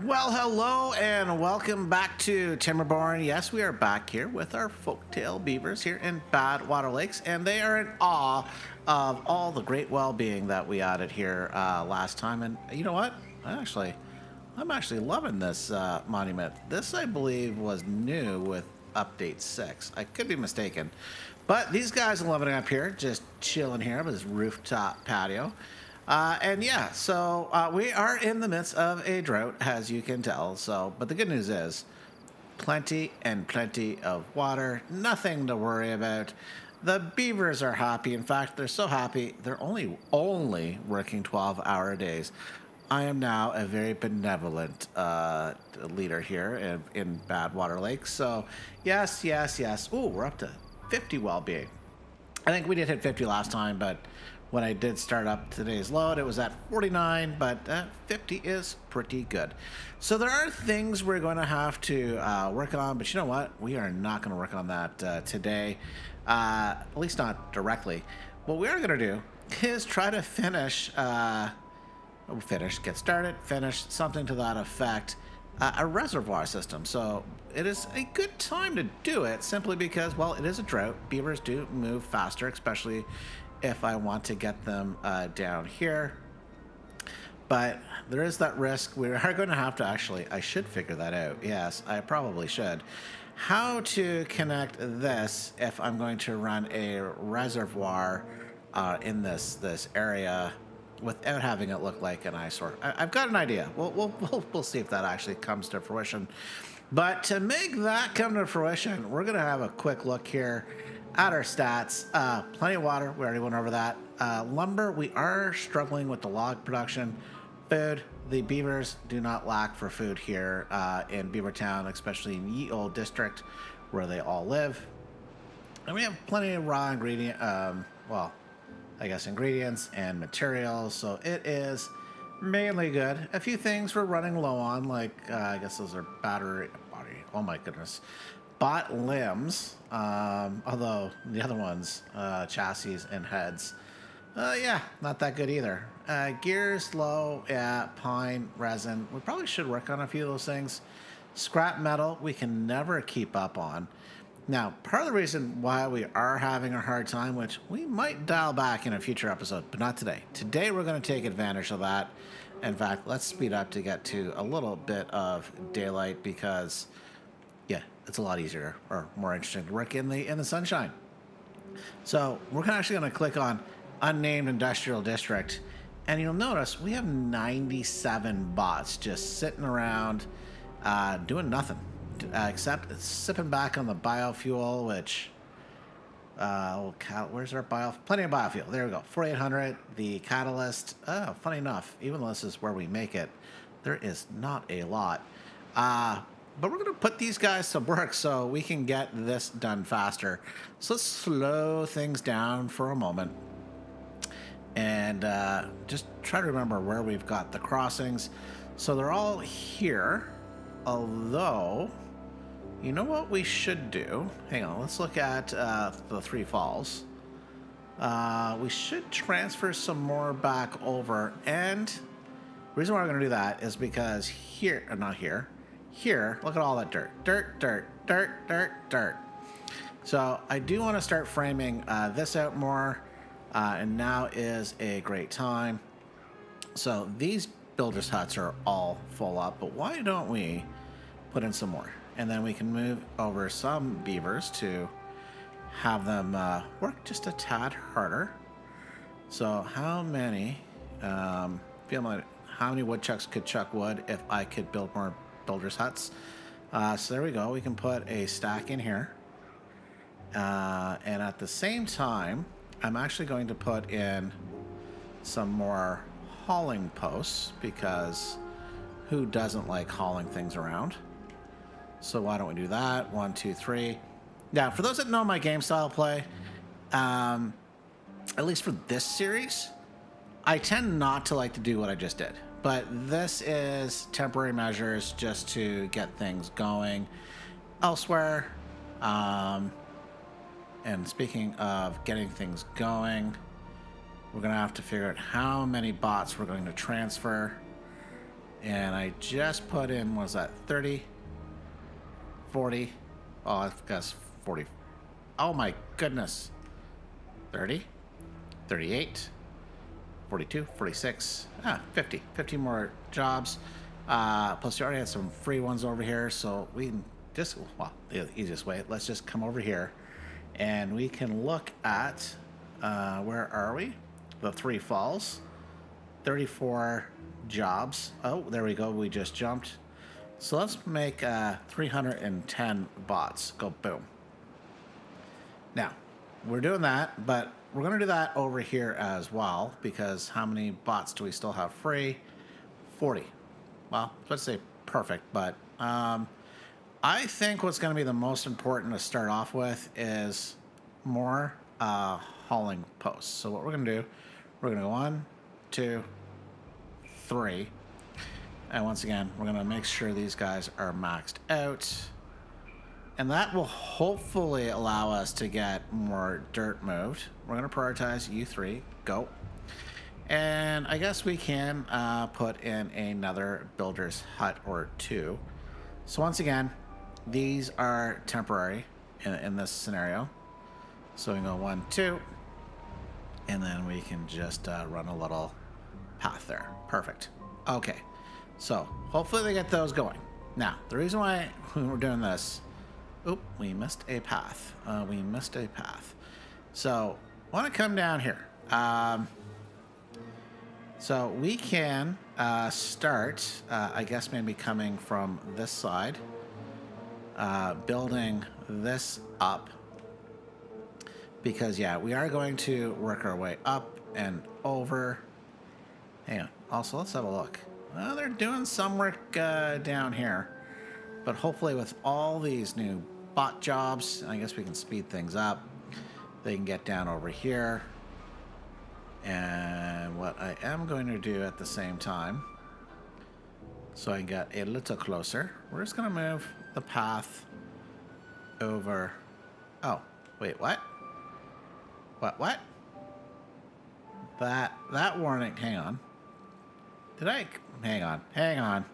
Well, hello and welcome back to Timberborn. Yes, we are back here with our Folktail Beavers here in Badwater Lakes, and they are in awe of all the great well-being that we added here last time. And you know what? I'm actually loving this monument. This, I believe, was new with update 6. I could be mistaken, but these guys are loving it up here, just chilling here with this rooftop patio. And yeah, so we are in the midst of a drought, as you can tell. But the good news is plenty and plenty of water, nothing to worry about. The beavers are happy. In fact, they're so happy they're only working 12-hour days. I am now a very benevolent leader here in Badwater Lake. So yes. Ooh, we're up to 50 well-being. I think we did hit 50 last time, but when I did start up today's load, it was at 49, but 50 is pretty good. So there are things we're going to have to work on, but you know what? We are not going to work on that today, at least not directly. What we are going to do is try to finish, get started, finish, something to that effect, a reservoir system. So it is a good time to do it simply because, well, it is a drought. Beavers do move faster, especially if I want to get them down here. But there is that risk. We are going to have to I should figure that out. Yes, I probably should. How to connect this if I'm going to run a reservoir in this area without having it look like an eyesore. I've got an idea. We'll see if that actually comes to fruition. But to make that come to fruition, we're going to have a quick look here at our stats. Plenty of water. We already went over that. Lumber, we are struggling with the log production. Food, the beavers do not lack for food here in Beavertown, especially in Ye Old District where they all live. And we have plenty of raw ingredients and materials, so it is mainly good. A few things we're running low on, like I guess those are oh my goodness, bot limbs, although the other ones, chassis and heads, yeah, not that good either. Gears low, yeah, pine, resin, we probably should work on a few of those things. Scrap metal, we can never keep up on. Now, part of the reason why we are having a hard time, which we might dial back in a future episode, but not today. Today, we're going to take advantage of that. In fact, let's speed up to get to a little bit of daylight because, yeah, it's a lot easier or more interesting to work in the sunshine. So we're actually going to click on Unnamed Industrial District, and you'll notice we have 97 bots just sitting around doing nothing. Except sipping back on the biofuel, which where's our plenty of biofuel. There we go. 4800. The catalyst. Oh, funny enough, even though this is where we make it, there is not a lot. But we're going to put these guys to work so we can get this done faster. So let's slow things down for a moment and just try to remember where we've got the crossings. So they're all here, although, you know what we should do? Hang on, let's look at the Three Falls. We should transfer some more back over, and the reason why we're going to do that is because here, look at all that dirt. So I do want to start framing this out more, and now is a great time. So these builders' huts are all full up, but why don't we put in some more? And then we can move over some beavers to have them work just a tad harder. So how many woodchucks could chuck wood if I could build more builders' huts? So there we go. We can put a stack in here. And at the same time, I'm actually going to put in some more hauling posts because who doesn't like hauling things around? So why don't we do that? 1, 2, 3. Now, for those that know my game style play, at least for this series, I tend not to like to do what I just did. But this is temporary measures just to get things going elsewhere. And speaking of getting things going, we're going to have to figure out how many bots we're going to transfer. And I just put in, was that 30, 40? Oh, I guess 40. Oh my goodness. 30, 38, 42, 46, 50. 50 more jobs. Plus, you already had some free ones over here, so we can just, well, the easiest way, let's just come over here and we can look at, where are we? The Three Falls. 34 jobs. Oh, there we go. We just jumped. So let's make 310 bots. Go boom. Now, we're doing that, but we're going to do that over here as well, because how many bots do we still have free? 40. Well, let's say perfect, but I think what's going to be the most important to start off with is more hauling posts. So what we're going to do, we're going to go 1, 2, 3. And once again, we're going to make sure these guys are maxed out. And that will hopefully allow us to get more dirt moved. We're going to prioritize U3. Go. And I guess we can put in another builder's hut or two. So once again, these are temporary in this scenario. So we can go 1, 2. And then we can just run a little path there. Perfect. Okay. So hopefully they get those going. Now, the reason why we're doing this... Oop, we missed a path. We missed a path. So, I want to come down here. So, we can start, I guess maybe coming from this side, building this up. Because, yeah, we are going to work our way up and over. Hang on. Also, let's have a look. Well, they're doing some work down here. But hopefully with all these new bot jobs, I guess we can speed things up. They can get down over here. And what I am going to do at the same time, so I can get a little closer, we're just going to move the path over. Oh, wait, what? What? That warning, hang on. Hang on.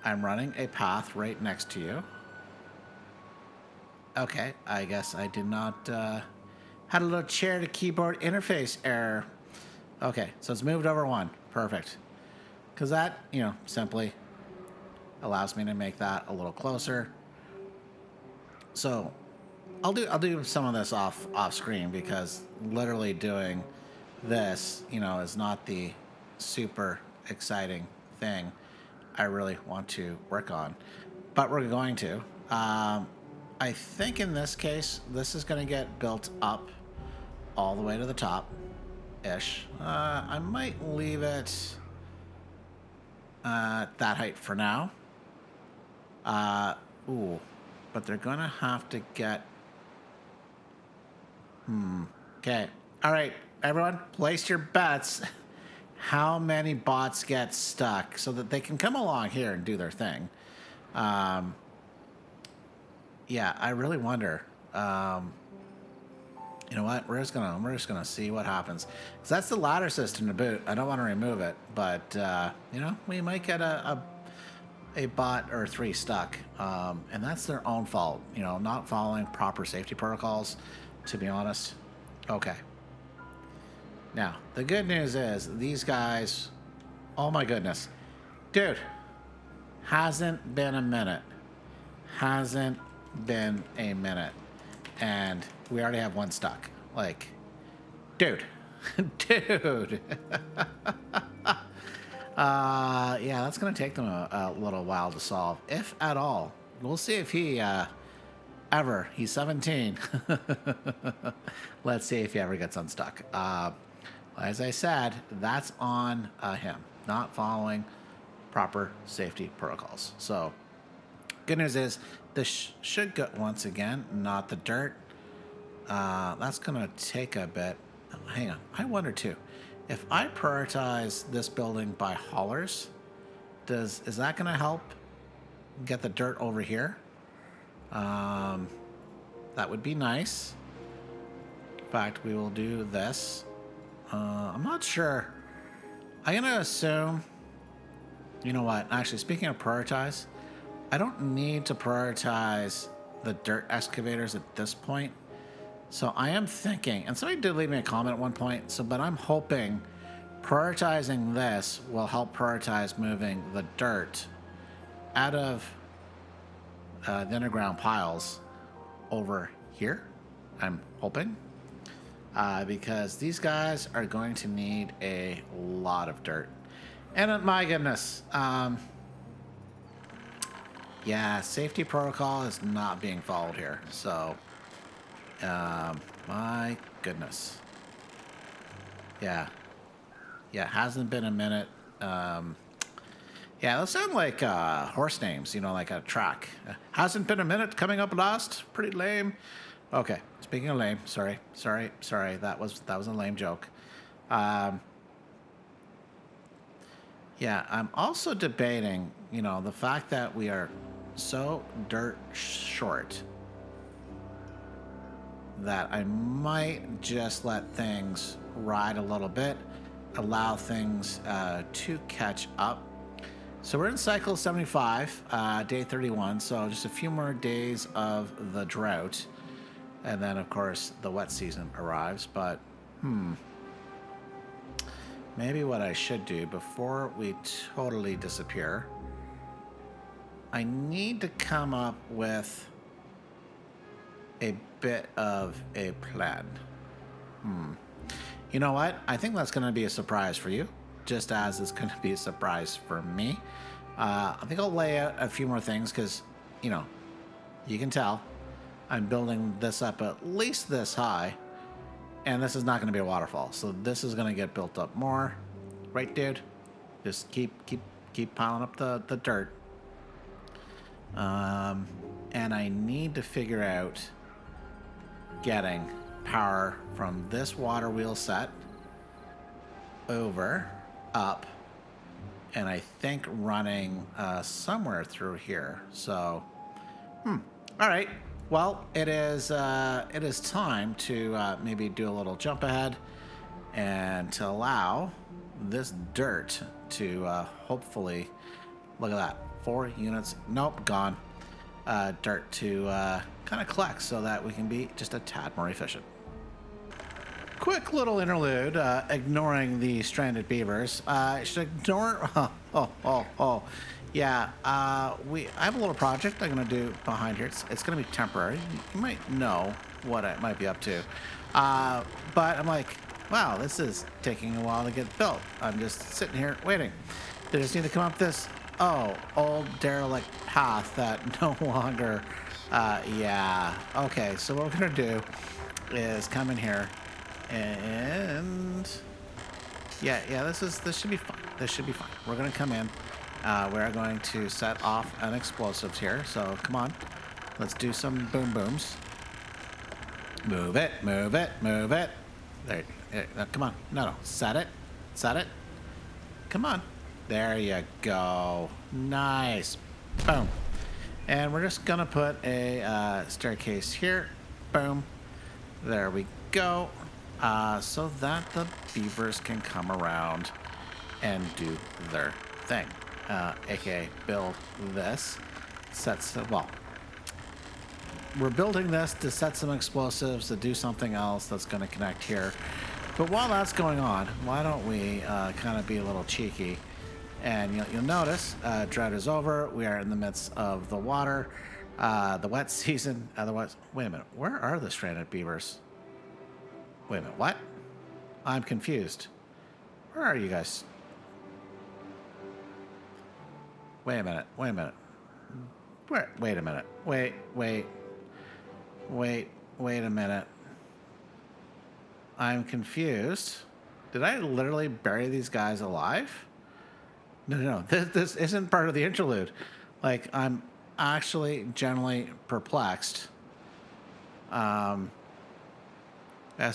I'm running a path right next to you. Okay, I guess I did not, had a little chair to keyboard interface error. Okay, so it's moved over 1. Perfect. Because that, simply allows me to make that a little closer. So I'll do some of this off screen, because literally doing this, is not the super exciting thing I really want to work on, but we're going to. I think in this case, this is going to get built up all the way to the top-ish. I might leave it at that height for now. But they're going to have to get... Okay. All right, everyone, place your bets. How many bots get stuck so that they can come along here and do their thing? Yeah, I really wonder. You know what? We're just gonna see what happens. 'Cause that's the ladder system to boot. I don't want to remove it, but we might get a bot or 3 stuck, and that's their own fault. Not following proper safety protocols. To be honest. Okay. Now, the good news is these guys, oh my goodness. Dude, hasn't been a minute. And we already have 1 stuck. Like, dude. Dude. Yeah, that's going to take them a little while to solve, if at all. We'll see if he he's 17. Let's see if he ever gets unstuck. As I said, that's on him, not following proper safety protocols. So, good news is this should go, once again, not the dirt. That's going to take a bit. Oh, hang on. I wonder, too, if I prioritize this building by haulers, is that going to help get the dirt over here? That would be nice. In fact, we will do this. I'm not sure. I'm going to assume You know what? Actually, speaking of prioritize, I don't need to prioritize the dirt excavators at this point. So I am thinking, and somebody did leave me a comment at one point, so but I'm hoping prioritizing this will help prioritize moving the dirt out of the underground piles over here. I'm hoping. Because these guys are going to need a lot of dirt. And my goodness, yeah, safety protocol is not being followed here. So, my goodness. Yeah. Yeah, hasn't been a minute. Yeah, those sound like horse names, you know, like a track. Hasn't been a minute, coming up last. Pretty lame. Okay, speaking of lame, sorry. That was a lame joke. Yeah, I'm also debating, you know, the fact that we are so dirt short that I might just let things ride a little bit, allow things to catch up. So we're in cycle 75, day 31, so just a few more days of the drought. And then, of course, the wet season arrives. But, maybe what I should do before we totally disappear, I need to come up with a bit of a plan. You know what? I think that's going to be a surprise for you, just as it's going to be a surprise for me. I think I'll lay out a few more things because, you know, you can tell I'm building this up at least this high, and this is not going to be a waterfall. So this is going to get built up more, right, dude? Just keep piling up the dirt. And I need to figure out getting power from this water wheel set over, up, and I think running somewhere through here. So, all right. Well, it is time to maybe do a little jump ahead and to allow this dirt to hopefully, look at that, 4 units, nope, gone, dirt to kind of collect so that we can be just a tad more efficient. Quick little interlude, ignoring the stranded beavers. I should ignore, yeah, I have a little project I'm going to do behind here. It's going to be temporary. You might know what I might be up to. But I'm like, wow, this is taking a while to get built. I'm just sitting here waiting. They just need to come up this, old derelict path that no longer, yeah. Okay, so what we're going to do is come in here and, yeah, this should be fun. This should be fun. We're going to come in. We're going to set off an explosives here. So come on, let's do some boom booms. Move it. There, come on. No, set it. Come on. There you go. Nice. Boom. And we're just gonna put a staircase here. Boom. There we go. So that the beavers can come around and do their thing. AKA build this. Well, we're building this to set some explosives to do something else that's going to connect here. But while that's going on, why don't we kind of be a little cheeky? And you'll notice drought is over. We are in the midst of the water, the wet season. Otherwise, wait a minute. Where are the stranded beavers? Wait a minute. What? I'm confused. Where are you guys? Wait a minute. Wait a minute. Wait a minute. I'm confused. Did I literally bury these guys alive? No. This isn't part of the interlude. Like, I'm actually generally perplexed as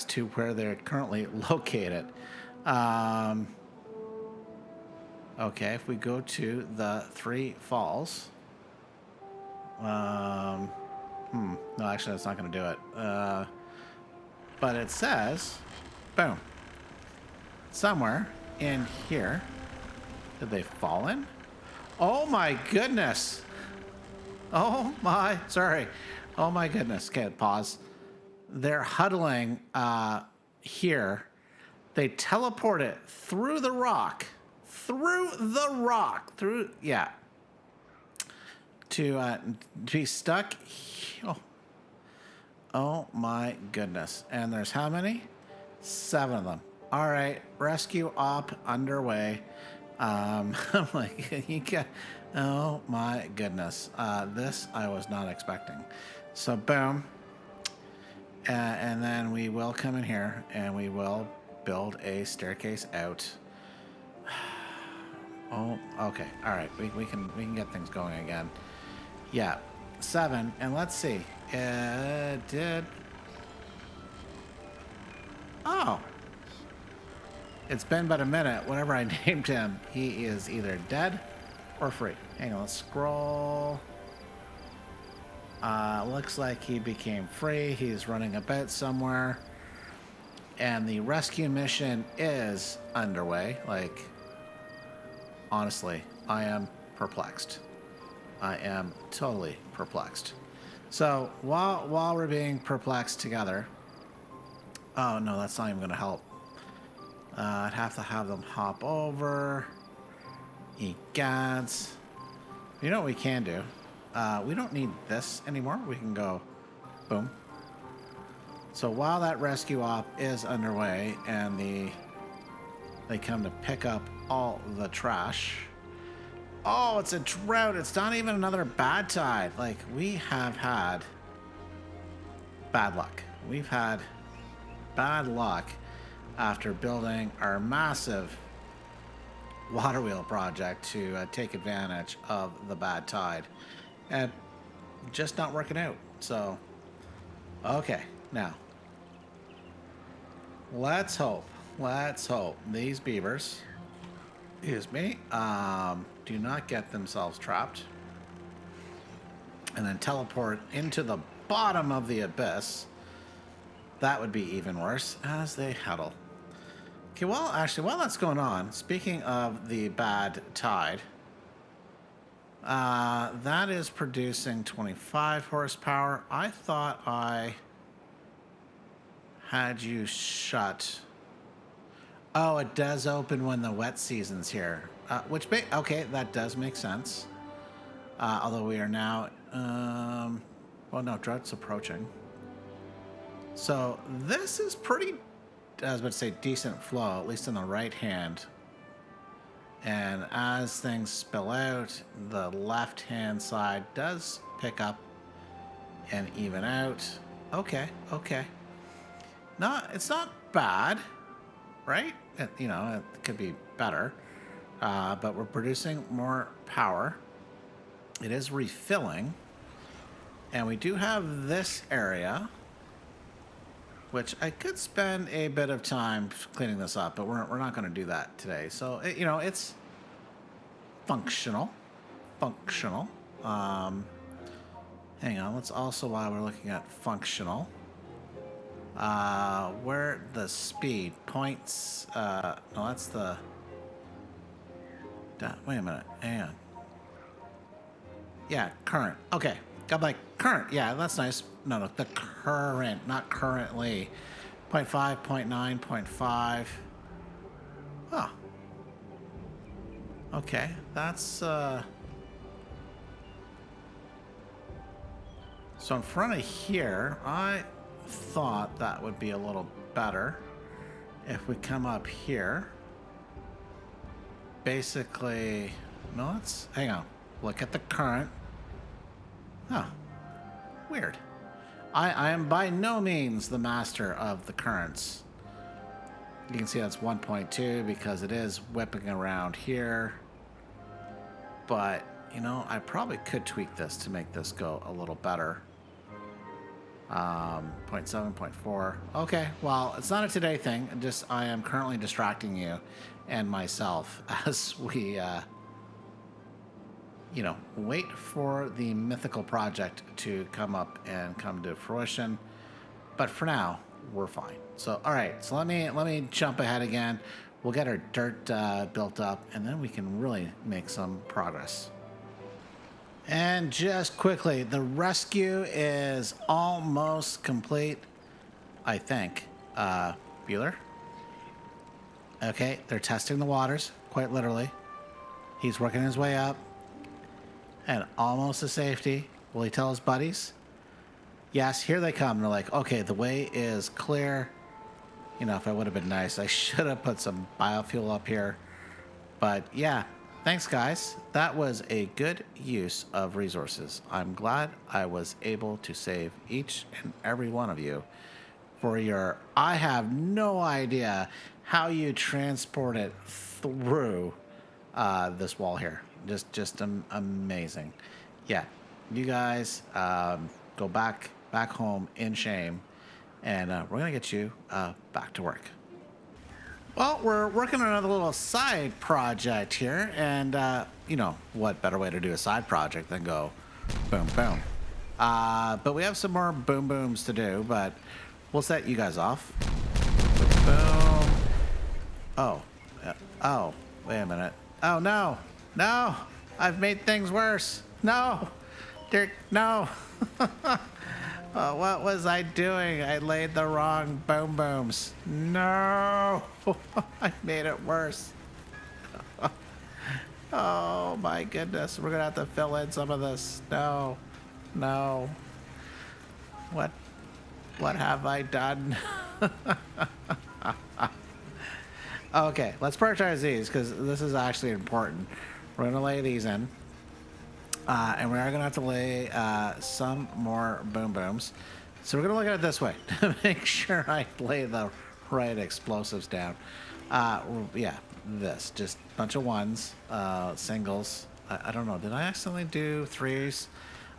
to where they're currently located. Okay, if we go to the 3 falls. No, actually, that's not going to do it. But it says, boom, somewhere in here. Did they fall in? Oh my goodness. Oh my, sorry. Oh my goodness. Okay, pause. They're huddling here. They teleport it through the rock. Yeah. To be stuck. Oh. Oh my goodness. And there's how many? 7 of them. All right. Rescue op underway. I'm like, you got, oh my goodness. This I was not expecting. So boom. And then we will come in here and we will build a staircase out. Oh, okay. All right. We can get things going again. Yeah. 7. And let's see. It did. Oh. It's been but a minute. Whenever I named him, he is either dead or free. Hang on, let's scroll. Looks like he became free. He's running about somewhere. And the rescue mission is underway. Like, honestly, I am perplexed. I am totally perplexed. So, while we're being perplexed together... Oh, no, that's not even going to help. I'd have to have them hop over. Egads. You know what we can do? We don't need this anymore. We can go boom. So while that rescue op is underway and they come to pick up all the trash. Oh, it's a drought. It's not even another bad tide. Like, we have had bad luck. We've had bad luck after building our massive water wheel project to take advantage of the bad tide and just not working out. So, okay, now let's hope these beavers, excuse me, do not get themselves trapped and then teleport into the bottom of the abyss. That would be even worse as they huddle. Okay, well, actually, while that's going on, speaking of the bad tide, that is producing 25 horsepower. I thought I had you shut. Oh, it does open when the wet season's here. Okay, that does make sense. Although we are now, well, no, drought's approaching. So this is pretty, I was about to say decent flow, at least in the right hand. And as things spill out, the left hand side does pick up and even out. Okay. No, it's not bad, right? It could be better. But we're producing more power. It is refilling. And we do have this area, which I could spend a bit of time cleaning this up, but we're not going to do that today. So, it's functional. Hang on, let's also, while we're looking at functional, where the speed points, no, that's the, wait a minute, hang on. Yeah, current, okay. Got my current. Yeah, that's nice. No, the current, not currently. 0.5, 0.9, 0.5. Oh. Okay, that's... So in front of here, I thought that would be a little better if we come up here. Basically... No, let's... Hang on. Look at the current. Huh. Weird. I am by no means the master of the currents. You can see that's 1.2 because it is whipping around here. But, I probably could tweak this to make this go a little better. 0.7, 0.4. Okay, well, it's not a today thing. I am currently distracting you and myself as we... wait for the mythical project to come up and come to fruition. But for now, we're fine. So, all right. So let me jump ahead again. We'll get our dirt built up, and then we can really make some progress. And just quickly, the rescue is almost complete, I think. Bueller? Okay, they're testing the waters, quite literally. He's working his way up. And almost to safety. Will he tell his buddies? Yes, here they come. They're like, okay, the way is clear. You know, if it would have been nice, I should have put some biofuel up here. But yeah, thanks, guys. That was a good use of resources. I'm glad I was able to save each and every one of you for your... I have no idea how you transport it through this wall here. Just amazing. Yeah, you guys go back home in shame, and we're gonna get you back to work. Well, we're working on another little side project here, and you know, what better way to do a side project than go boom, boom. But we have some more boom booms to do, but we'll set you guys off. Boom. Oh, wait a minute. Oh, no. No. I've made things worse. No. Dirt, no. What was I doing? I laid the wrong boom booms. No. I made it worse. Oh, my goodness. We're going to have to fill in some of this. No. No. What have I done? Okay, let's prioritize these because this is actually important. We're going to lay these in. And we are going to have to lay some more boom booms. So we're going to look at it this way to make sure I lay the right explosives down. Yeah, this. Just a bunch of ones, singles. I don't know. Did I accidentally do threes?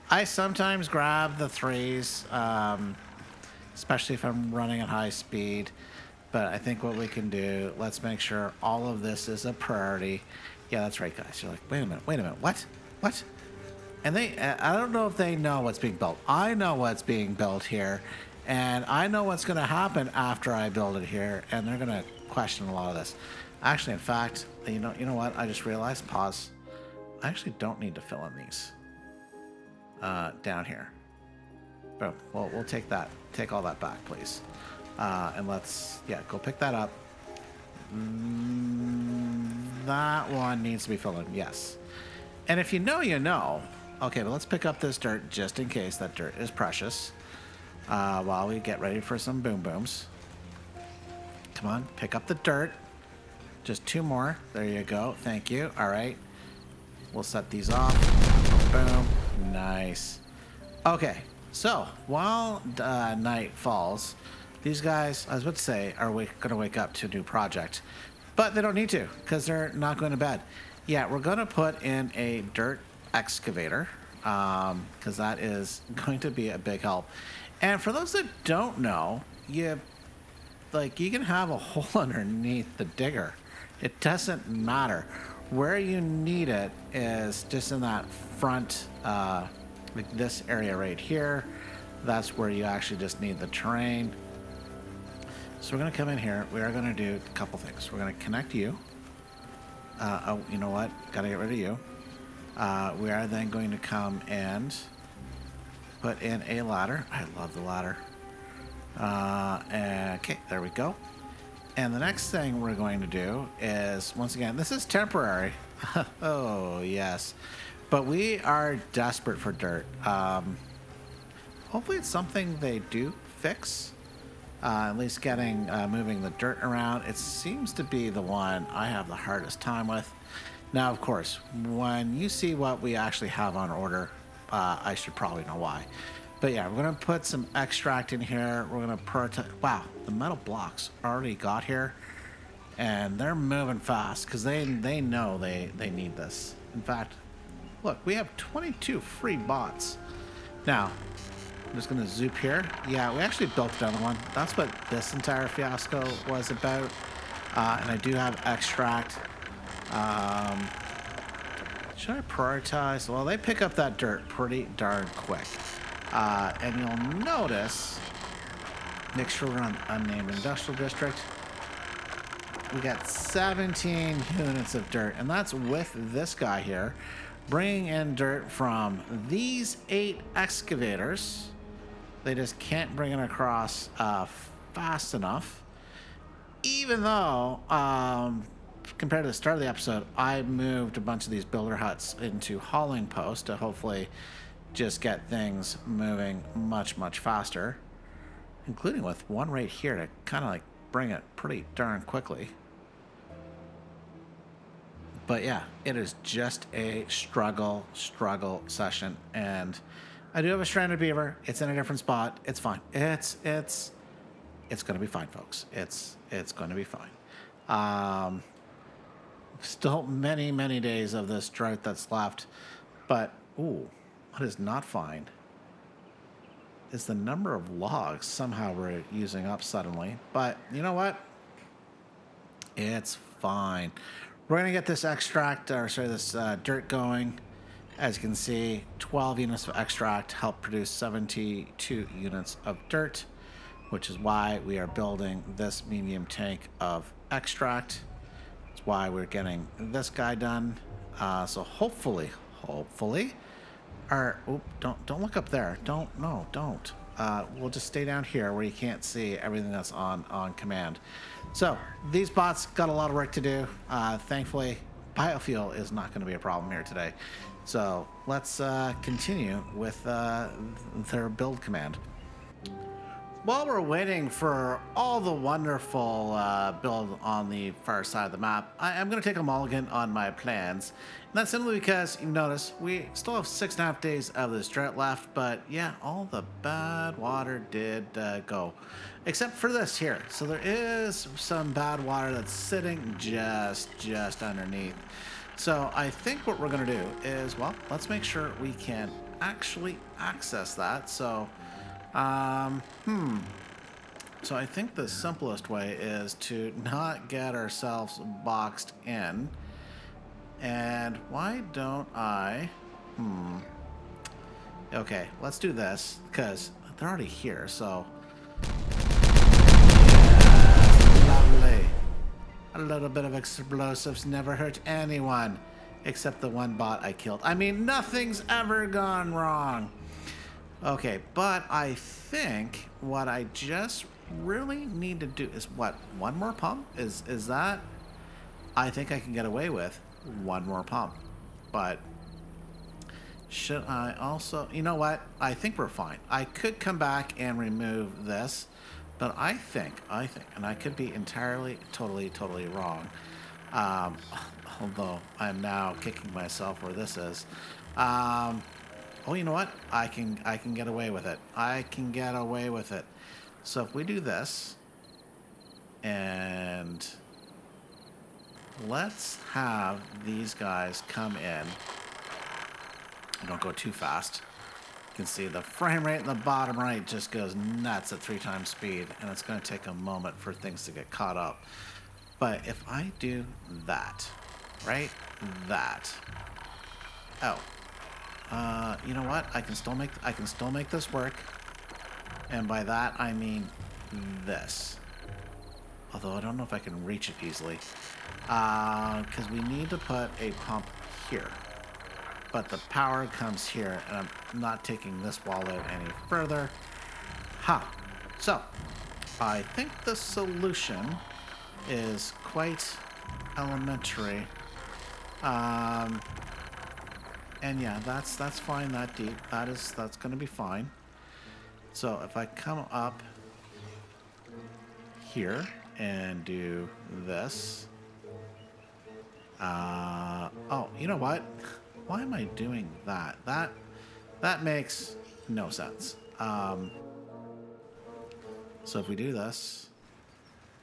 I sometimes grab the threes, especially if I'm running at high speed. But I think what we can do, let's make sure all of this is a priority. Yeah, that's right, guys. You're like, wait a minute, what? And I don't know if they know what's being built. I know what's being built here, and I know what's going to happen after I build it here, and they're going to question a lot of this. Actually, in fact, you know what? I just realized, pause. I actually don't need to fill in these down here. Boom. Well, we'll take all that back, please. And let's, go pick that up. That one needs to be filled in, yes. And if you know, you know. Okay, but let's pick up this dirt just in case that dirt is precious. While we get ready for some boom booms. Come on, pick up the dirt. Just 2 more. There you go. Thank you. All right. We'll set these off. Boom. Nice. Okay, so while night falls, these guys, I was about to say, are going to wake up to a new project. But they don't need to, because they're not going to bed. Yeah, we're going to put in a dirt excavator, because that is going to be a big help. And for those that don't know, you can have a hole underneath the digger. It doesn't matter. Where you need it is just in that front, like this area right here. That's where you actually just need the terrain. So we're going to come in here. We are going to do a couple things. We're going to connect you. Oh, you know what? Got to get rid of you. We are then going to come and put in a ladder. I love the ladder. Okay, there we go. And the next thing we're going to do is, once again, this is temporary. Oh, yes. But we are desperate for dirt. Hopefully it's something they do fix. At least getting moving the dirt around. It seems to be the one I have the hardest time with. Now, of course, when you see what we actually have on order, I should probably know why. But yeah, we're going to put some extract in here. We're going to prioritize. Wow, the metal blocks already got here. And they're moving fast because they know they need this. In fact, look, we have 22 free bots. Now, I'm just going to zoop here. Yeah, we actually built another one. That's what this entire fiasco was about. And I do have extract. Should I prioritize? Well, they pick up that dirt pretty darn quick. And you'll notice, make sure we're on unnamed industrial district. we got 17 units of dirt, and that's with this guy here bringing in dirt from these 8 excavators. They just can't bring it across fast enough, even though compared to the start of the episode, I moved a bunch of these builder huts into hauling posts to hopefully just get things moving much, much faster, including with one right here to kind of like bring it pretty darn quickly. But yeah, it is just a struggle session, and I do have a stranded beaver. It's in a different spot. It's fine. It's gonna be fine, folks. It's gonna be fine. Still many days of this drought that's left, but ooh, what is not fine is the number of logs somehow we're using up suddenly. But you know what? It's fine. We're gonna get this this dirt going. As you can see, 12 units of extract help produce 72 units of dirt, which is why we are building this medium tank of extract. It's why we're getting this guy done. So hopefully, don't look up there. Don't. We'll just stay down here where you can't see everything that's on command. So these bots got a lot of work to do. Thankfully, biofuel is not going to be a problem here today. So let's continue with their build command. While we're waiting for all the wonderful build on the far side of the map, I'm going to take a mulligan on my plans. And that's simply because, you notice, we still have 6.5 days of this drought left, but yeah, all the bad water did go. Except for this here. So there is some bad water that's sitting just underneath. So I think what we're going to do is, well, let's make sure we can actually access that. So So I think the simplest way is to not get ourselves boxed in. And why don't I... Okay, let's do this, because they're already here, so... Yes, lovely. A little bit of explosives never hurt anyone, except the one bot I killed. I mean, nothing's ever gone wrong. Okay, but I think what I just really need to do is what? One more pump? Is that? I think I can get away with one more pump. But should I also? You know what? I think we're fine. I could come back and remove this, but I think, and I could be entirely, totally wrong. Although I'm now kicking myself where this is. Oh, you know what? I can get away with it. I can get away with it. So if we do this, and let's have these guys come in. Don't go too fast. You can see the frame rate in the bottom right just goes nuts at 3 times speed, and it's going to take a moment for things to get caught up. But if I do that, right? That. Oh. You know what? I can still make this work. And by that I mean this. Although I don't know if I can reach it easily. Because we need to put a pump here. But the power comes here, and I'm not taking this wall out any further. So, I think the solution is quite elementary. And yeah, that's fine, that deep. That's gonna be fine. So if I come up here and do this. Oh, you know what? Why am I doing that? That makes no sense. So if we do this,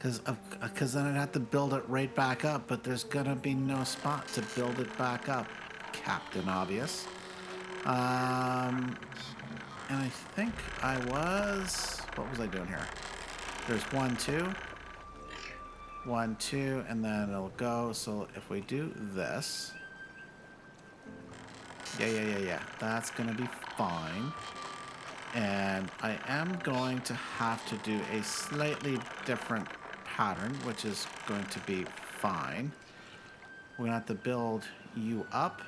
because then I'd have to build it right back up, but there's gonna be no spot to build it back up. Captain Obvious. And I think what was I doing here? There's 1, 2. 1, 2, and then it'll go. So if we do this. Yeah. That's gonna be fine. And I am going to have to do a slightly different pattern, which is going to be fine. We're going to have to build you up.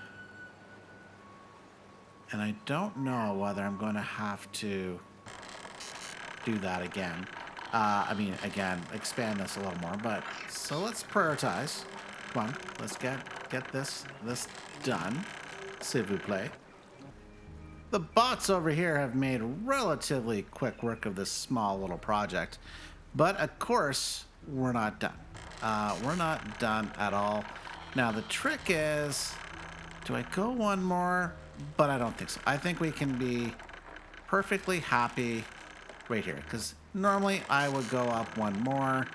And I don't know whether I'm going to have to do that again. Again, expand this a little more. But so let's prioritize. Come on, let's get this done. S'il vous plaît. The bots over here have made relatively quick work of this small little project. But of course, we're not done. We're not done at all. Now the trick is, do I go one more? But I don't think so. I think we can be perfectly happy right here. Because normally I would go up one more.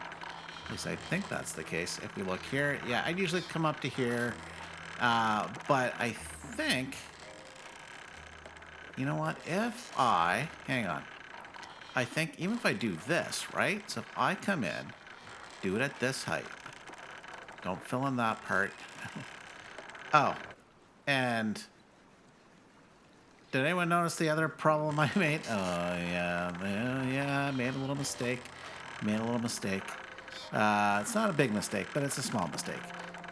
At least I think that's the case. If we look here, yeah, I'd usually come up to here. But I think, you know what? Hang on. I think even if I do this, right? So if I come in, do it at this height. Don't fill in that part. Oh, and did anyone notice the other problem I made? Oh, yeah, I made a little mistake. It's not a big mistake, but it's a small mistake.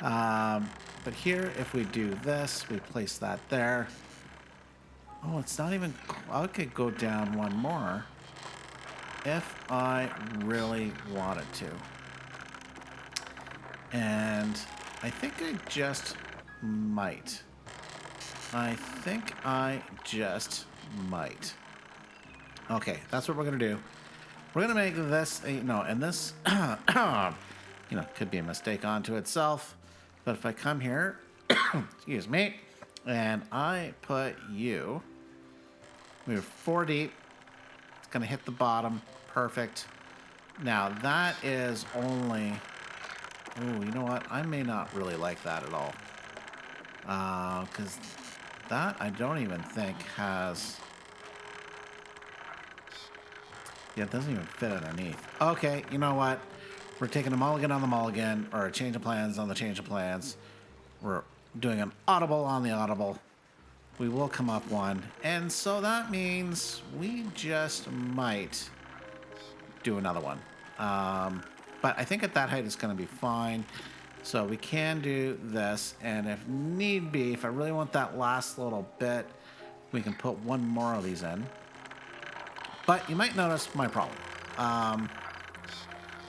But here, if we do this, we place that there. Oh, it's not even... I could go down one more if I really wanted to. And I think I just might. Okay, that's what we're going to do. We're going to make this, and this, could be a mistake onto itself. But if I come here, excuse me, and I put you, we're 4 deep. It's going to hit the bottom. Perfect. Now, that is only... Oh, you know what? I may not really like that at all. Because that I don't even think has... Yeah, it doesn't even fit underneath. Okay, you know what? We're taking a mulligan on the mulligan, or a change of plans on the change of plans. We're doing an audible on the audible. We will come up one. And so that means we just might do another one. But I think at that height it's going to be fine. So we can do this. And if need be, if I really want that last little bit, we can put one more of these in. But you might notice my problem.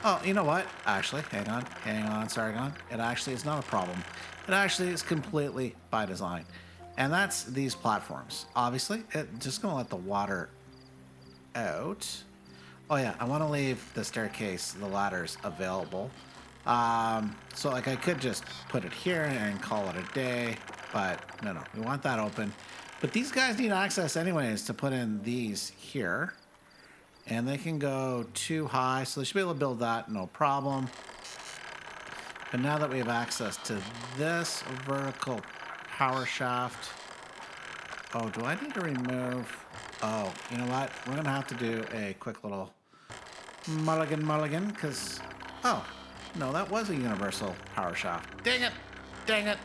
Oh, you know what? Actually, hang on, Sargon. It actually is not a problem. It actually is completely by design. And that's these platforms. Obviously, it's just going to let the water out. Oh yeah, I want to leave the staircase, the ladders available. So like I could just put it here and call it a day, but no, we want that open. But these guys need access anyways to put in these here. And they can go too high, so they should be able to build that, no problem. But now that we have access to this vertical power shaft... Oh, do I need to remove... Oh, you know what? We're going to have to do a quick little mulligan, because... Oh, no, that was a universal power shaft. Dang it!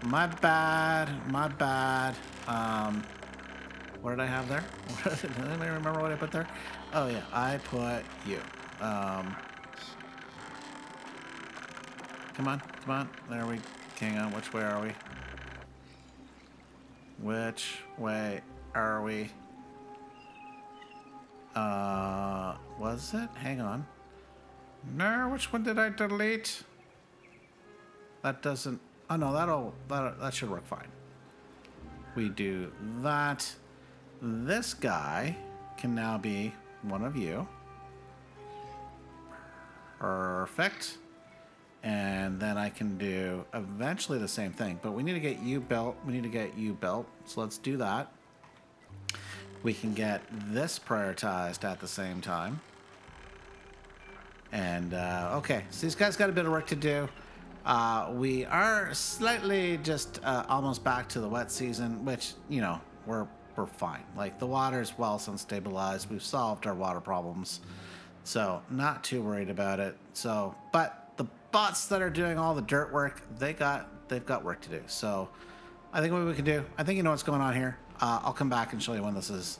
My bad. What did I have there? Does anybody remember what I put there? Oh, yeah, I put you. Come on. There we... Hang on, which way are we? Was it? Hang on. No, which one did I delete? That doesn't... Oh, no, that should work fine. We do that. This guy can now be one of you. Perfect. And then I can do eventually the same thing. But we need to get you built. So let's do that. We can get this prioritized at the same time. And, okay. So these guys got a bit of work to do. We are slightly just almost back to the wet season, which, we're fine. Like, the water's well stabilized. We've solved our water problems. So, not too worried about it. So, but the bots that are doing all the dirt work, they've got work to do. So, I think what we can do, I think you know what's going on here. I'll come back and show you when this is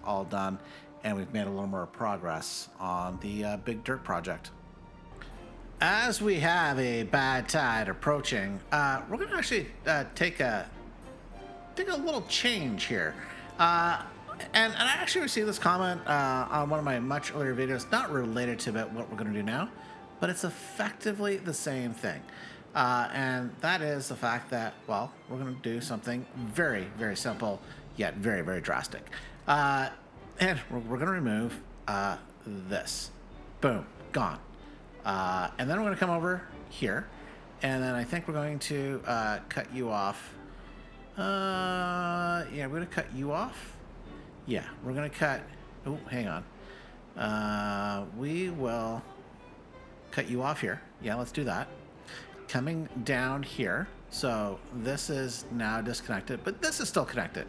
all done, and we've made a little more progress on the big dirt project. as we have a bad tide approaching, we're going to actually take a little change here. And I actually received this comment on one of my much earlier videos, not related to what we're going to do now, but it's effectively the same thing. And that is the fact that, well, we're going to do something very, very simple, yet very, very drastic. And we're going to remove this. Boom, gone. And then we're going to come over here, and then I think we're going to cut you off. Yeah, we're going to cut you off. Yeah, we're going to cut... Oh, hang on. We will cut you off here. Yeah, let's do that. Coming down here. So this is now disconnected, but this is still connected.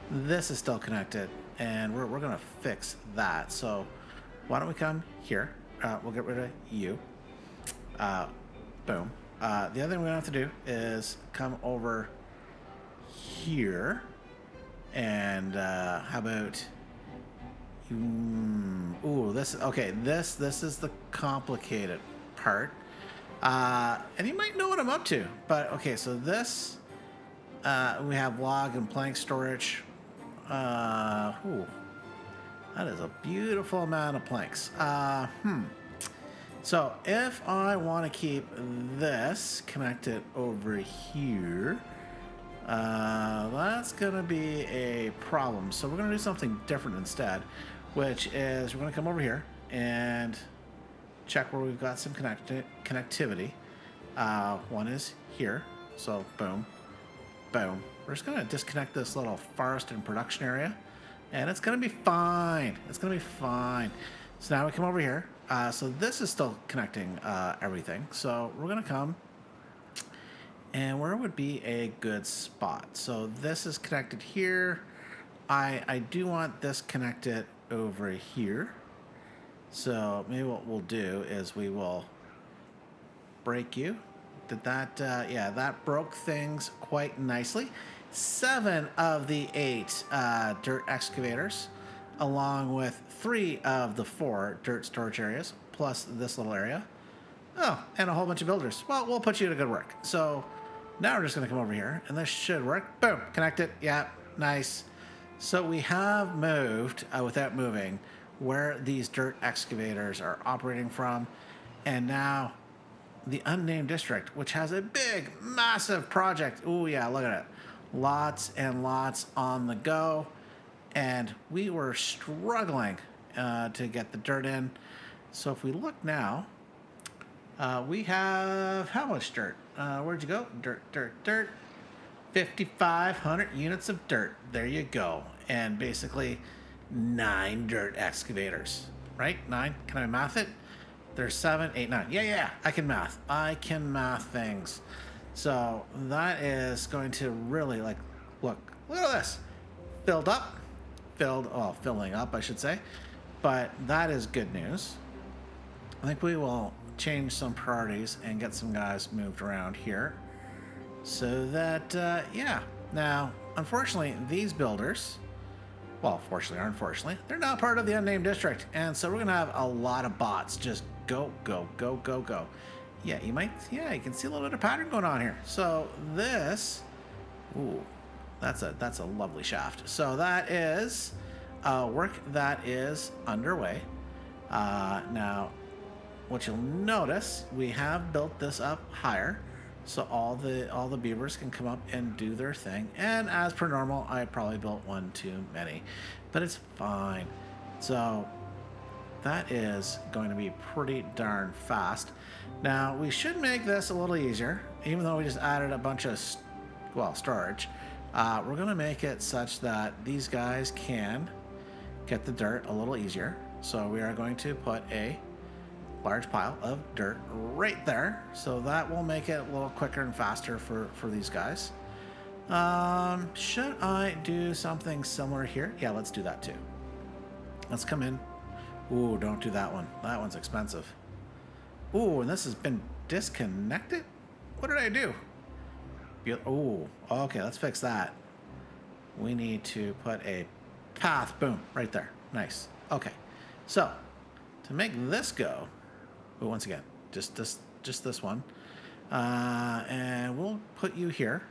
This is still connected, and we're going to fix that. So why don't we come here? We'll get rid of you. Boom. The other thing we're going to have to do is come over here. And how about ooh, this okay, this is the complicated part. And you might know what I'm up to, but okay, so this we have log and plank storage. Ooh, that is a beautiful amount of planks. So if I want to keep this connected over here, that's gonna be a problem. So we're gonna do something different instead, which is we're gonna come over here and check where we've got some connectivity. One is here, so boom, boom. We're just gonna disconnect this little forest and production area, and it's gonna be fine. It's gonna be fine. So now we come over here. So this is still connecting everything. So we're gonna come. And where would be a good spot? So this is connected here. I do want this connected over here. So maybe what we'll do is we will break you. Did that, yeah, that broke things quite nicely. 7 of the 8 dirt excavators, along with 3 of the 4 dirt storage areas, plus this little area. Oh, and a whole bunch of builders. Well, we'll put you to good work. So now we're just going to come over here, and this should work. Boom, connect it. Yeah, nice. So we have moved, without moving, where these dirt excavators are operating from. And now the unnamed district, which has a big, massive project. Oh, yeah, look at it. Lots and lots on the go. And we were struggling to get the dirt in. So if we look now, we have how much dirt? Where'd you go? Dirt, dirt, dirt. 5,500 units of dirt. There you go. And basically 9 dirt excavators, right? 9. Can I math it? There's 7, 8, 9. Yeah. I can math. I can math things. So that is going to really look at this. Filled up. Filling up, I should say. But that is good news. I think we will change some priorities and get some guys moved around here so that yeah. Now unfortunately these builders, well, fortunately or unfortunately, they're not part of the unnamed district, and so we're gonna have a lot of bots just go. Yeah, you can see a little bit of pattern going on here. So this, ooh, that's a lovely shaft. So that is work that is underway. Now what you'll notice, we have built this up higher, so all the beavers can come up and do their thing. And as per normal, I probably built one too many, but it's fine. So that is going to be pretty darn fast. Now we should make this a little easier, even though we just added a bunch of storage. We're going to make it such that these guys can get the dirt a little easier. So we are going to put a large pile of dirt right there, so that will make it a little quicker and faster for these guys. Should I do something similar here? Yeah, let's do that too. Let's come in. Ooh, don't do that one. That one's expensive. Ooh, and this has been disconnected? What did I do? Ooh, okay, let's fix that. We need to put a path, boom, right there. Nice. Okay, so to make this go, but once again, just just this one. And we'll put you here.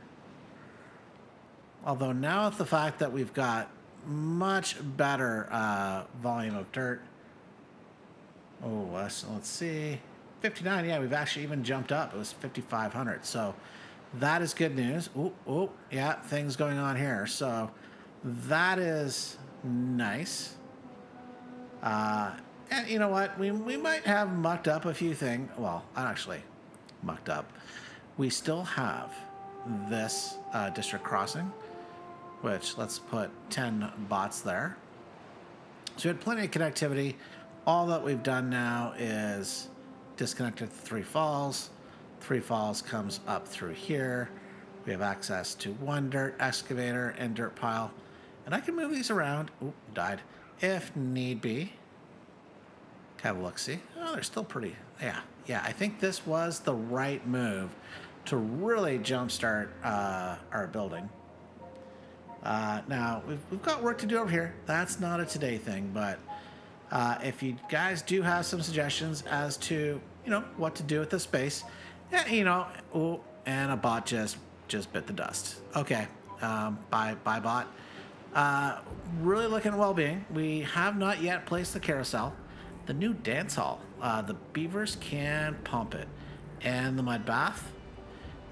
Although now with the fact that we've got much better volume of dirt. Oh, let's see. 59, yeah, we've actually even jumped up. It was 5,500. So that is good news. Oh, yeah, things going on here. So that is nice. And you know what? We might have mucked up a few things. Well, not actually mucked up. We still have this district crossing, which let's put 10 bots there. So we had plenty of connectivity. All that we've done now is disconnected Three Falls. Three Falls comes up through here. We have access to one dirt excavator and dirt pile. And I can move these around. Oop, died. If need be. Have a look-see. Oh, they're still pretty. Yeah. I think this was the right move to really jumpstart our building. Now, we've got work to do over here. That's not a today thing, but if you guys do have some suggestions as to, what to do with the space, oh, and a bot just bit the dust. Okay, bye bot. Really looking at well-being. We have not yet placed the carousel. The new dance hall. The beavers can pump it. And the mud bath.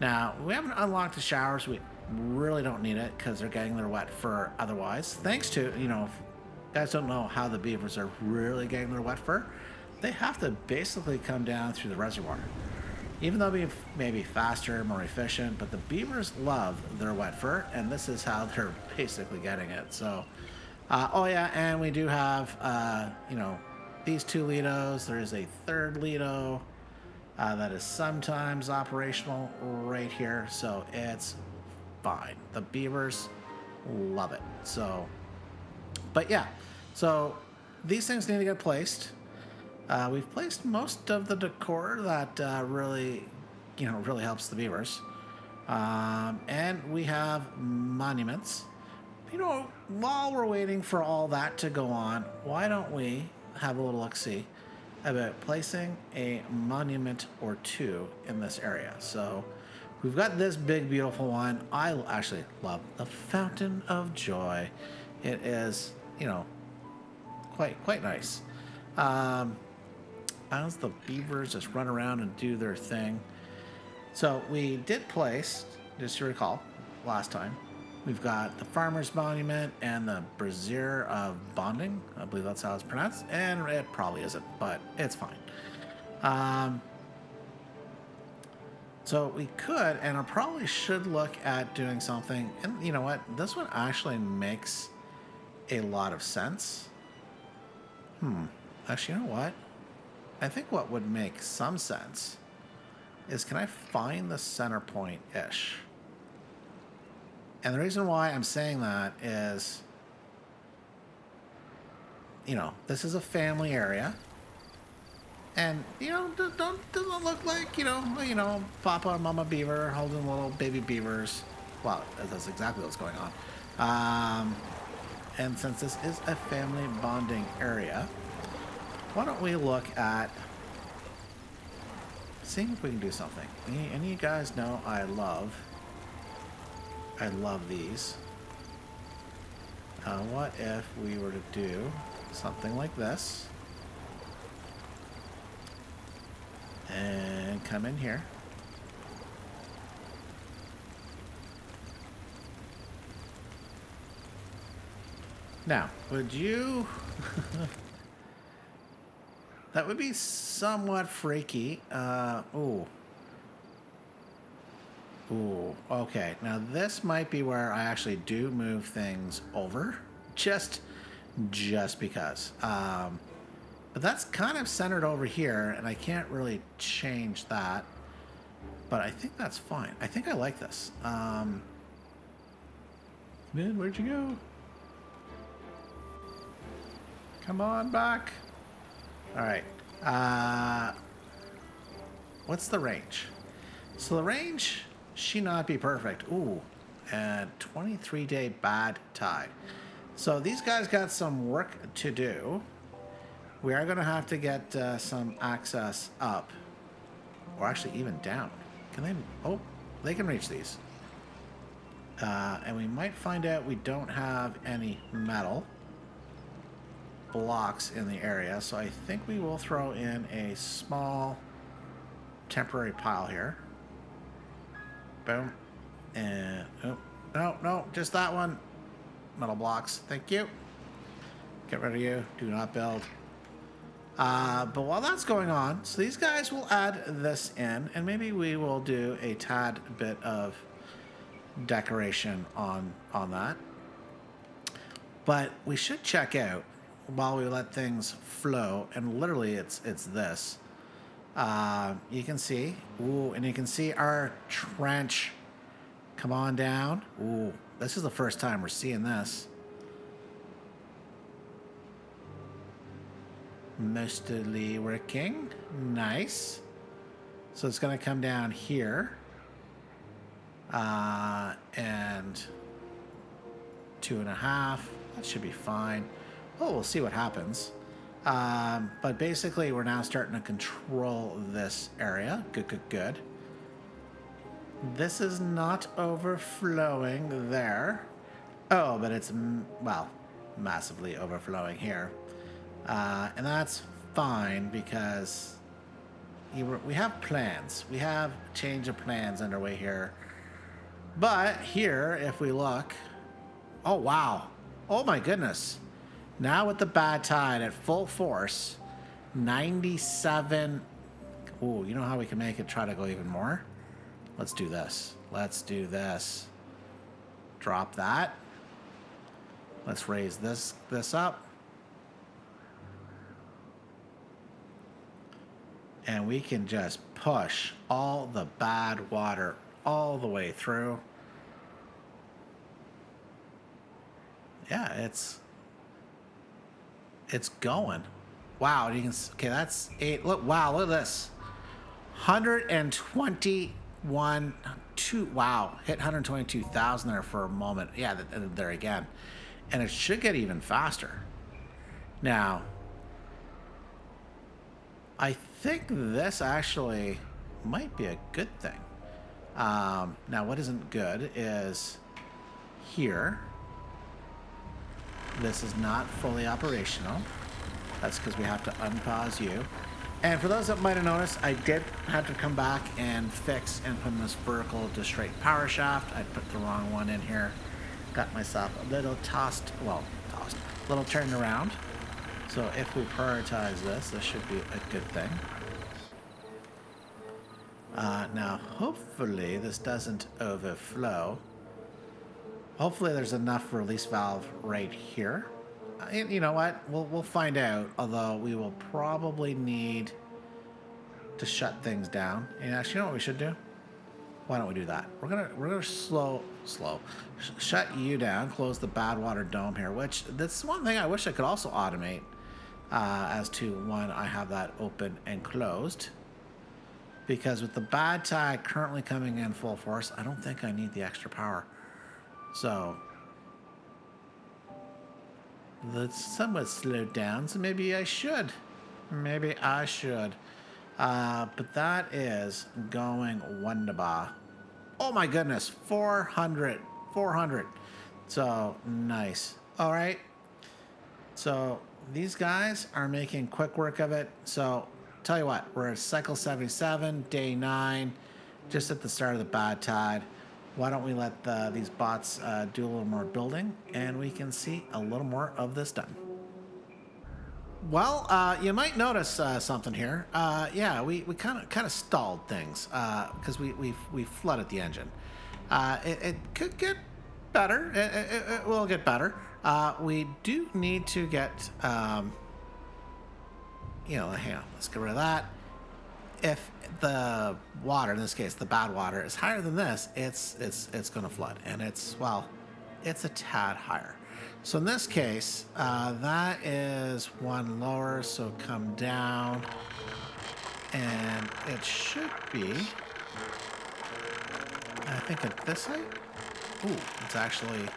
Now, we haven't unlocked the showers. We really don't need it because they're getting their wet fur otherwise. Thanks to, if you guys don't know how the beavers are really getting their wet fur, they have to basically come down through the reservoir. Even though it may be faster, more efficient, but the beavers love their wet fur, and this is how they're basically getting it. So, oh yeah, and we do have, these 2 Lidos. There is a third Lido that is sometimes operational right here, so it's fine. The beavers love it. So, but yeah, so these things need to get placed. We've placed most of the decor that really helps the beavers. And we have monuments. While we're waiting for all that to go on, why don't we have a little look-see about placing a monument or two in this area. So we've got this big, beautiful one. I actually love the Fountain of Joy. It is, quite nice. As the beavers just run around and do their thing. So we did place, just to recall, last time, we've got the Farmer's Monument and the Brazier of Bonding. I believe that's how it's pronounced. And it probably isn't, but it's fine. So we could, and I probably should look at doing something. And you know what? This one actually makes a lot of sense. Actually, you know what? I think what would make some sense is, can I find the center point-ish? And the reason why I'm saying that is, this is a family area. And, doesn't look like, Papa and Mama Beaver holding little baby beavers. Well, that's exactly what's going on. And since this is a family bonding area, why don't we look at seeing if we can do something. Any of you guys know I love these. What if we were to do something like this and come in here? Now, would you... That would be somewhat freaky. Ooh, okay. Now this might be where I actually do move things over, just because. But that's kind of centered over here, and I can't really change that. But I think that's fine. I think I like this. Man, where'd you go? Come on back. All right. What's the range? So the range should not be perfect. Ooh, and 23-day bad tide. So these guys got some work to do. We are going to have to get some access up or actually even down. Can they? Oh, they can reach these. And we might find out we don't have any metal blocks in the area, so I think we will throw in a small temporary pile here. Boom. And oh, no, just that one. Metal blocks. Thank you. Get rid of you. Do not build. But while that's going on, so these guys will add this in, and maybe we will do a tad bit of decoration on that. But we should check out while we let things flow, and literally it's this. You can see, ooh, and you can see our trench. Come on down. Ooh, this is the first time we're seeing this. Mostly working. Nice. So it's going to come down here. And 2.5. That should be fine. Oh, we'll see what happens. But basically, we're now starting to control this area. Good. This is not overflowing there. Oh, but it's, well, massively overflowing here. And that's fine because we have plans. We have change of plans underway here. But here, if we look, oh, wow. Oh, my goodness. Now with the bad tide at full force, 97. Ooh, you know how we can make it try to go even more? Let's do this. Let's do this. Drop that. Let's raise this up. And we can just push all the bad water all the way through. Yeah, it's going. Wow, you can, okay, that's 8. Look, wow, look at this. 121, wow, hit 122,000 there for a moment. Yeah, there again. And it should get even faster. Now, I think this actually might be a good thing. Now, what isn't good is here. This is not fully operational. That's because we have to unpause you. And for those that might have noticed, I did have to come back and fix and put in this vertical to straight power shaft. I put the wrong one in here. Got myself a little a little turned around. So if we prioritize this should be a good thing. Now, hopefully this doesn't overflow. Hopefully there's enough release valve right here. You know what? We'll find out. Although we will probably need to shut things down. And actually, you know what we should do? Why don't we do that? We're gonna slow shut you down. Close the Badwater dome here. Which that's one thing I wish I could also automate. As to when I have that open and closed. Because with the bad tide currently coming in full force, I don't think I need the extra power. So that's somewhat slowed down, so maybe I should. But that is going wunderbar. Oh my goodness, 400. So nice. All right. So these guys are making quick work of it. So tell you what, we're at cycle 77, day 9, just at the start of the bad tide. Why don't we let these bots do a little more building, and we can see a little more of this done. Well, you might notice something here. Yeah, we kind of stalled things because we flooded the engine. It could get better. It will get better. We do need to get, hang on, let's get rid of that. If the water, in this case, the bad water, is higher than this, it's going to flood, and it's a tad higher. So in this case, that is one lower, so come down, and it should be, I think at this height. Ooh, it's actually,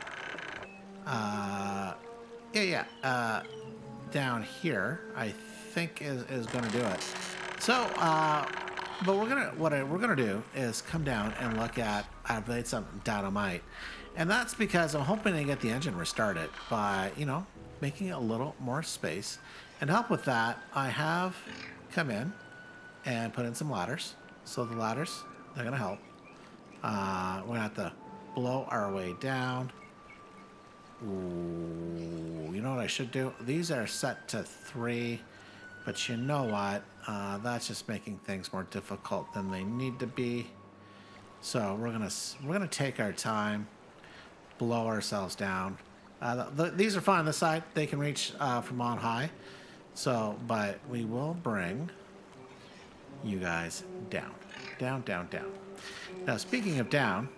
down here, I think is going to do it. So But we're gonna do is come down and look at. I've laid some dynamite, and that's because I'm hoping to get the engine restarted by making a little more space. And to help with that, I have come in and put in some ladders. So the ladders, they're gonna help. We're gonna have to blow our way down. Ooh, you know what I should do? These are set to 3, but you know what? That's just making things more difficult than they need to be. So we're gonna take our time, blow ourselves down. These are fine on this side; they can reach from on high. So, but we will bring you guys down, down, down, down. Now, speaking of down,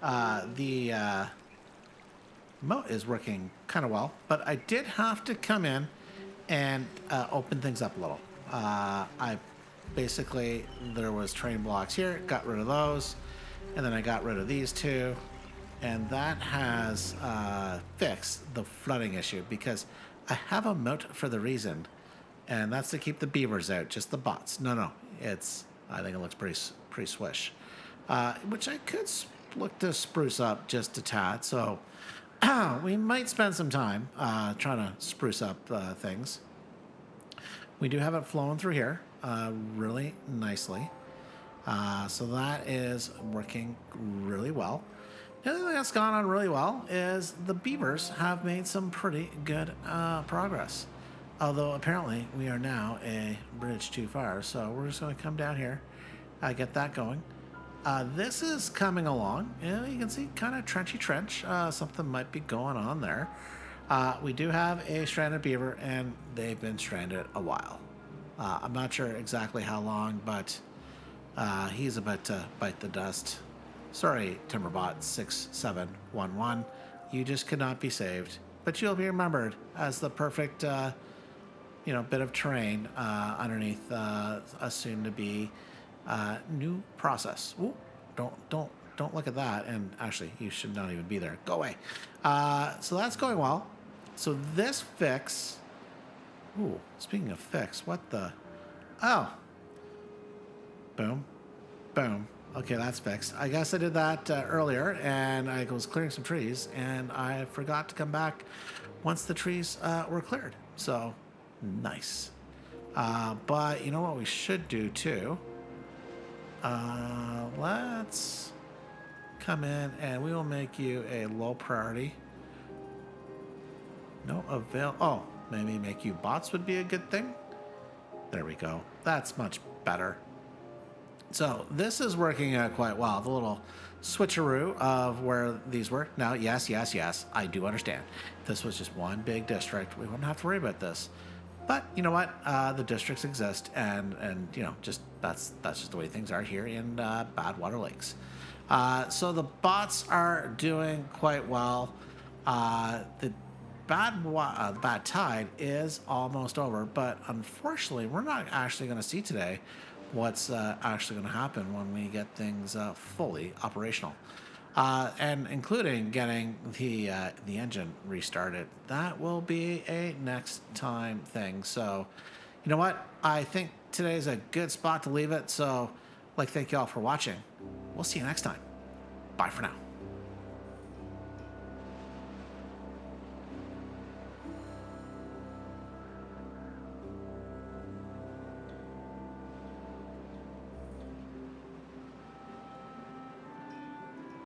the moat is working kind of well, but I did have to come in and open things up a little. I basically, there was terrain blocks here, got rid of those, and then I got rid of these two, and that has fixed the flooding issue because I have a moat for the reason, and that's to keep the beavers out, just the bots. No, I think it looks pretty swish, which I could look to spruce up just a tad. So we might spend some time trying to spruce up things. We do have it flowing through here really nicely. So that is working really well. The other thing that's gone on really well is the beavers have made some pretty good progress. Although apparently we are now a bridge too far. So we're just going to come down here, get that going. This is coming along. You can see kind of trenchy trench. Something might be going on there. We do have a stranded beaver, and they've been stranded a while. I'm not sure exactly how long, but he's about to bite the dust. Sorry, Timberbot 6711. You just cannot be saved, but you'll be remembered as the perfect, bit of terrain underneath a soon-to-be new process. Ooh, don't look at that. And actually, you should not even be there. Go away. So that's going well. So this fix. Ooh, speaking of fix, what the? Oh. Boom, boom. Okay, that's fixed. I guess I did that earlier, and I was clearing some trees, and I forgot to come back once the trees were cleared. So, nice. But you know what we should do too? Let's come in, and we will make you a low priority. No avail. Oh, maybe make you bots would be a good thing. There we go. That's much better. So this is working quite well. The little switcheroo of where these were. Now, yes, I do understand. If this was just one big district, we wouldn't have to worry about this. But you know what? The districts exist, and just that's just the way things are here in Badwater Lakes. So the bots are doing quite well. The bad tide is almost over, but unfortunately, we're not actually going to see today what's actually going to happen when we get things fully operational, and including getting the engine restarted. That will be a next time thing. So, you know what? I think today's a good spot to leave it. So, thank you all for watching. We'll see you next time. Bye for now.